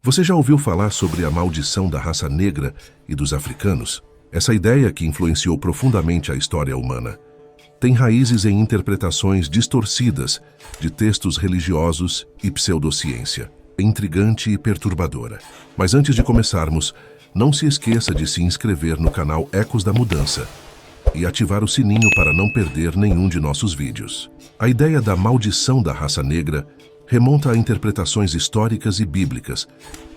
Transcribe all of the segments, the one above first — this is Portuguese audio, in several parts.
Você já ouviu falar sobre a maldição da raça negra e dos africanos? Essa ideia, que influenciou profundamente a história humana, tem raízes em interpretações distorcidas de textos religiosos e pseudociência. É intrigante e perturbadora. Mas antes de começarmos, não se esqueça de se inscrever no canal Ecos da Mudança e ativar o sininho para não perder nenhum de nossos vídeos. A ideia da maldição da raça negra remonta a interpretações históricas e bíblicas,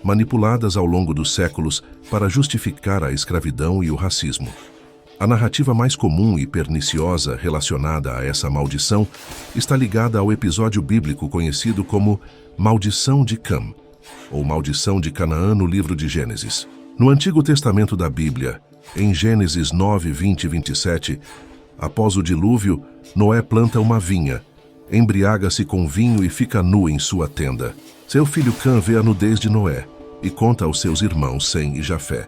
manipuladas ao longo dos séculos para justificar a escravidão e o racismo. A narrativa mais comum e perniciosa relacionada a essa maldição está ligada ao episódio bíblico conhecido como Maldição de Cam, ou Maldição de Canaã no livro de Gênesis. No Antigo Testamento da Bíblia, em Gênesis 9, 20 e 27, após o dilúvio, Noé planta uma vinha, embriaga-se com vinho e fica nu em sua tenda. Seu filho Cam vê a nudez de Noé e conta aos seus irmãos Sem e Jafé,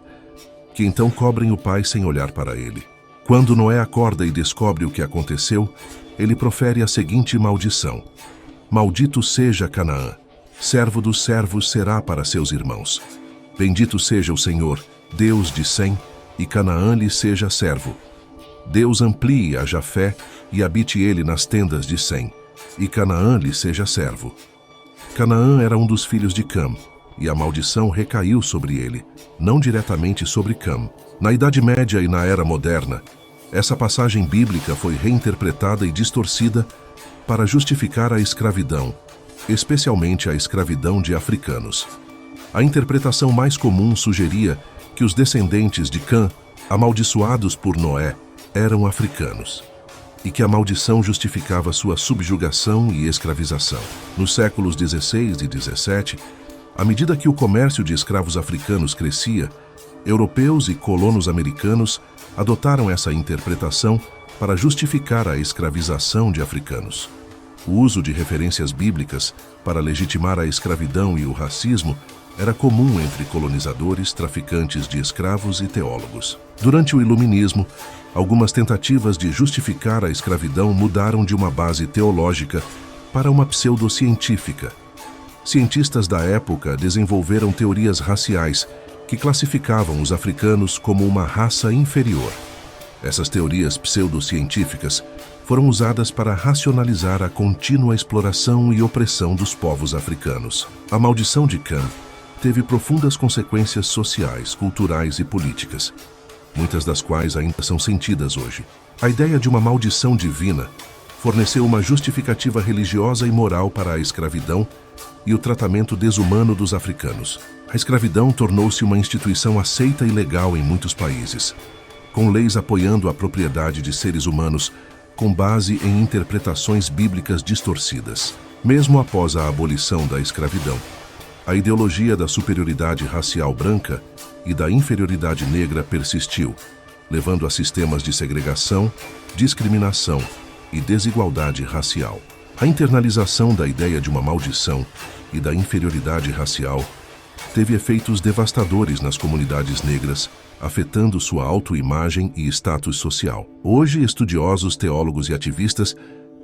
que então cobrem o pai sem olhar para ele. Quando Noé acorda e descobre o que aconteceu, ele profere a seguinte maldição: Maldito seja Canaã, servo dos servos será para seus irmãos. Bendito seja o Senhor, Deus de Sem, e Canaã lhe seja servo. Deus amplie a Jafé e habite ele nas tendas de Sem, e Canaã lhe seja servo. Canaã era um dos filhos de Cam, e a maldição recaiu sobre ele, não diretamente sobre Cam. Na Idade Média e na Era Moderna, essa passagem bíblica foi reinterpretada e distorcida para justificar a escravidão, especialmente a escravidão de africanos. A interpretação mais comum sugeria que os descendentes de Cam, amaldiçoados por Noé, eram africanos, e que a maldição justificava sua subjugação e escravização. Nos séculos 16 e 17, à medida que o comércio de escravos africanos crescia, europeus e colonos americanos adotaram essa interpretação para justificar a escravização de africanos. O uso de referências bíblicas para legitimar a escravidão e o racismo era comum entre colonizadores, traficantes de escravos e teólogos. Durante o Iluminismo, algumas tentativas de justificar a escravidão mudaram de uma base teológica para uma pseudocientífica. Cientistas da época desenvolveram teorias raciais que classificavam os africanos como uma raça inferior. Essas teorias pseudocientíficas foram usadas para racionalizar a contínua exploração e opressão dos povos africanos. A maldição de Cam teve profundas consequências sociais, culturais e políticas, muitas das quais ainda são sentidas hoje. A ideia de uma maldição divina forneceu uma justificativa religiosa e moral para a escravidão e o tratamento desumano dos africanos. A escravidão tornou-se uma instituição aceita e legal em muitos países, com leis apoiando a propriedade de seres humanos com base em interpretações bíblicas distorcidas. Mesmo após a abolição da escravidão, a ideologia da superioridade racial branca e da inferioridade negra persistiu, levando a sistemas de segregação, discriminação e desigualdade racial. A internalização da ideia de uma maldição e da inferioridade racial teve efeitos devastadores nas comunidades negras, afetando sua autoimagem e status social. Hoje, estudiosos, teólogos e ativistas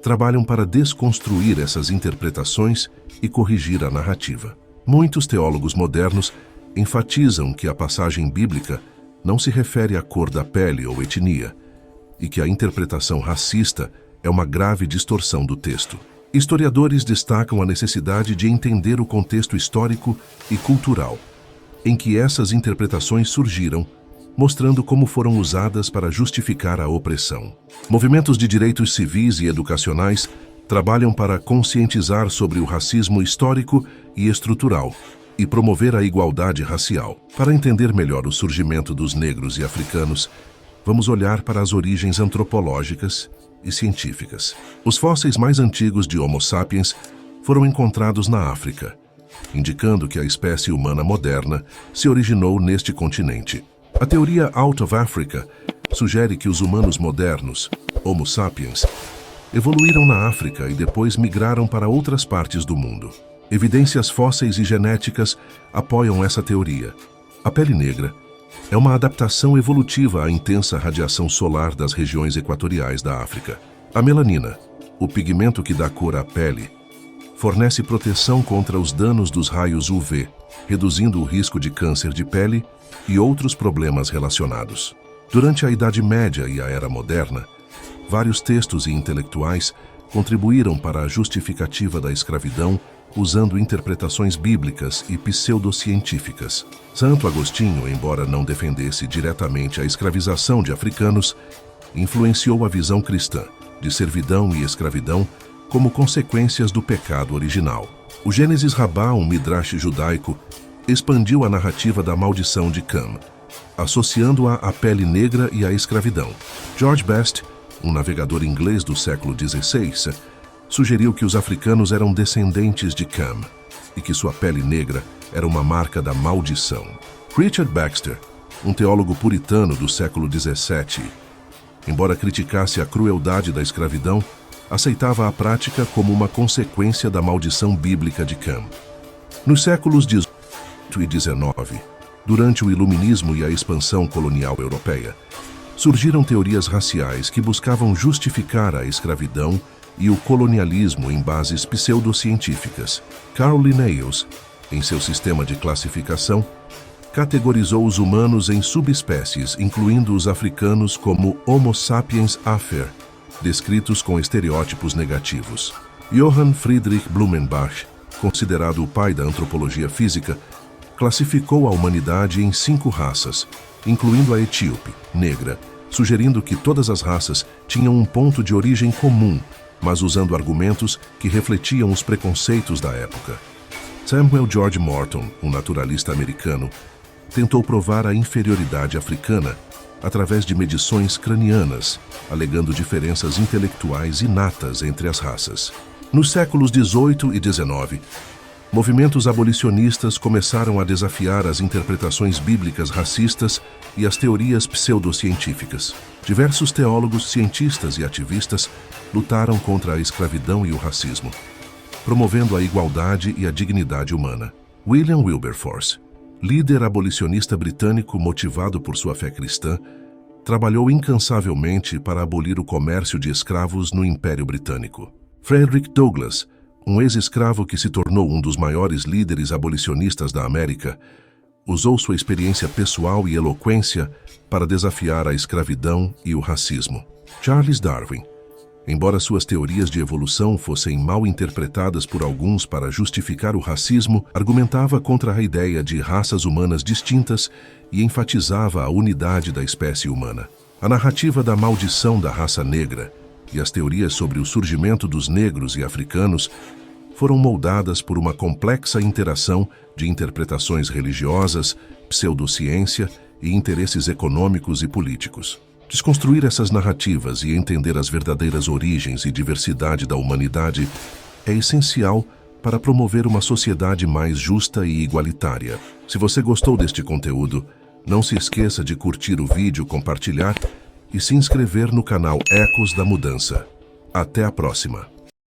trabalham para desconstruir essas interpretações e corrigir a narrativa. Muitos teólogos modernos enfatizam que a passagem bíblica não se refere à cor da pele ou etnia, e que a interpretação racista é uma grave distorção do texto. Historiadores destacam a necessidade de entender o contexto histórico e cultural em que essas interpretações surgiram, mostrando como foram usadas para justificar a opressão. Movimentos de direitos civis e educacionais trabalham para conscientizar sobre o racismo histórico e estrutural e promover a igualdade racial. Para entender melhor o surgimento dos negros e africanos, vamos olhar para as origens antropológicas e científicas. Os fósseis mais antigos de Homo sapiens foram encontrados na África, indicando que a espécie humana moderna se originou neste continente. A teoria Out of Africa sugere que os humanos modernos, Homo sapiens, evoluíram na África e depois migraram para outras partes do mundo. Evidências fósseis e genéticas apoiam essa teoria. A pele negra é uma adaptação evolutiva à intensa radiação solar das regiões equatoriais da África. A melanina, o pigmento que dá cor à pele, fornece proteção contra os danos dos raios UV, reduzindo o risco de câncer de pele e outros problemas relacionados. Durante a Idade Média e a Era Moderna, vários textos e intelectuais contribuíram para a justificativa da escravidão usando interpretações bíblicas e pseudocientíficas. Santo Agostinho, embora não defendesse diretamente a escravização de africanos, influenciou a visão cristã de servidão e escravidão como consequências do pecado original. O Gênesis Rabbah, um midrash judaico, expandiu a narrativa da maldição de Cam, associando-a à pele negra e à escravidão. George Best, um navegador inglês do século XVI, sugeriu que os africanos eram descendentes de Cam e que sua pele negra era uma marca da maldição. Richard Baxter, um teólogo puritano do século XVII, embora criticasse a crueldade da escravidão, aceitava a prática como uma consequência da maldição bíblica de Cam. Nos séculos XVIII e XIX, durante o Iluminismo e a expansão colonial europeia, surgiram teorias raciais que buscavam justificar a escravidão e o colonialismo em bases pseudocientíficas. Carl Linnaeus, em seu sistema de classificação, categorizou os humanos em subespécies, incluindo os africanos como Homo sapiens afer, descritos com estereótipos negativos. Johann Friedrich Blumenbach, considerado o pai da antropologia física, classificou a humanidade em 5 raças, incluindo a etíope, negra, sugerindo que todas as raças tinham um ponto de origem comum, mas usando argumentos que refletiam os preconceitos da época. Samuel George Morton, um naturalista americano, tentou provar a inferioridade africana através de medições cranianas, alegando diferenças intelectuais inatas entre as raças. Nos séculos XVIII e XIX, movimentos abolicionistas começaram a desafiar as interpretações bíblicas racistas e as teorias pseudocientíficas. Diversos teólogos, cientistas e ativistas lutaram contra a escravidão e o racismo, promovendo a igualdade e a dignidade humana. William Wilberforce, líder abolicionista britânico motivado por sua fé cristã, trabalhou incansavelmente para abolir o comércio de escravos no Império Britânico. Frederick Douglass, um ex-escravo que se tornou um dos maiores líderes abolicionistas da América, usou sua experiência pessoal e eloquência para desafiar a escravidão e o racismo. Charles Darwin, embora suas teorias de evolução fossem mal interpretadas por alguns para justificar o racismo, argumentava contra a ideia de raças humanas distintas e enfatizava a unidade da espécie humana. A narrativa da maldição da raça negra e as teorias sobre o surgimento dos negros e africanos foram moldadas por uma complexa interação de interpretações religiosas, pseudociência e interesses econômicos e políticos. Desconstruir essas narrativas e entender as verdadeiras origens e diversidade da humanidade é essencial para promover uma sociedade mais justa e igualitária. Se você gostou deste conteúdo, não se esqueça de curtir o vídeo, compartilhar e se inscrever no canal Ecos da Mudança. Até a próxima!